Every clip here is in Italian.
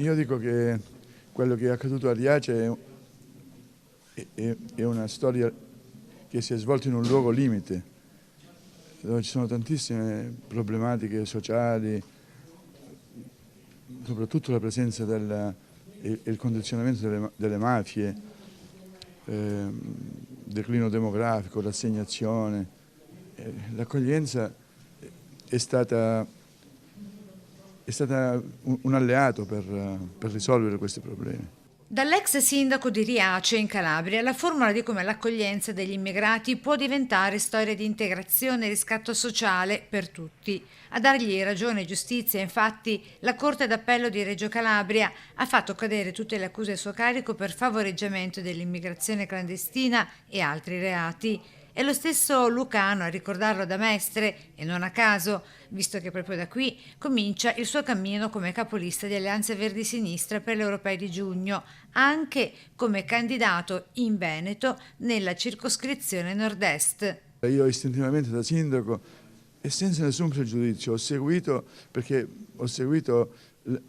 Io dico che quello che è accaduto a Riace è una storia che si è svolta in un luogo limite, dove ci sono tantissime problematiche sociali, soprattutto la presenza e il condizionamento delle mafie, declino demografico, l'assegnazione. L'accoglienza è stata un alleato per risolvere questi problemi. Dall'ex sindaco di Riace in Calabria, la formula di come l'accoglienza degli immigrati può diventare storia di integrazione e riscatto sociale per tutti. A dargli ragione e giustizia, infatti, la Corte d'Appello di Reggio Calabria ha fatto cadere tutte le accuse a suo carico per favoreggiamento dell'immigrazione clandestina e altri reati. È lo stesso Lucano a ricordarlo da Mestre e non a caso, visto che proprio da qui comincia il suo cammino come capolista di Alleanza Verdi Sinistra per le europee di giugno, anche come candidato in Veneto nella circoscrizione nord-est. Io istintivamente da sindaco e senza nessun pregiudizio ho seguito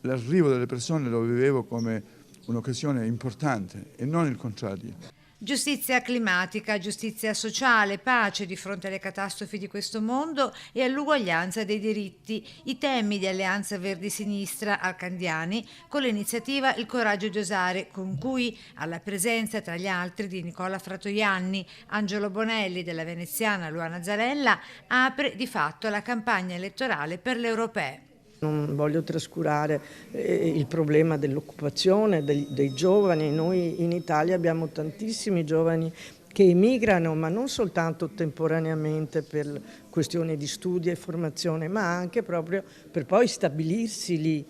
l'arrivo delle persone, lo vivevo come un'occasione importante e non il contrario. Giustizia climatica, giustizia sociale, pace di fronte alle catastrofi di questo mondo e all'uguaglianza dei diritti, i temi di Alleanza Verdi Sinistra Arcandiani con l'iniziativa Il coraggio di osare, con cui alla presenza tra gli altri di Nicola Fratoianni, Angelo Bonelli della veneziana Luana Zarella apre di fatto la campagna elettorale per le europee. Non voglio trascurare il problema dell'occupazione dei giovani. Noi in Italia abbiamo tantissimi giovani che emigrano, ma non soltanto temporaneamente per questioni di studio e formazione, ma anche proprio per poi stabilirsi lì.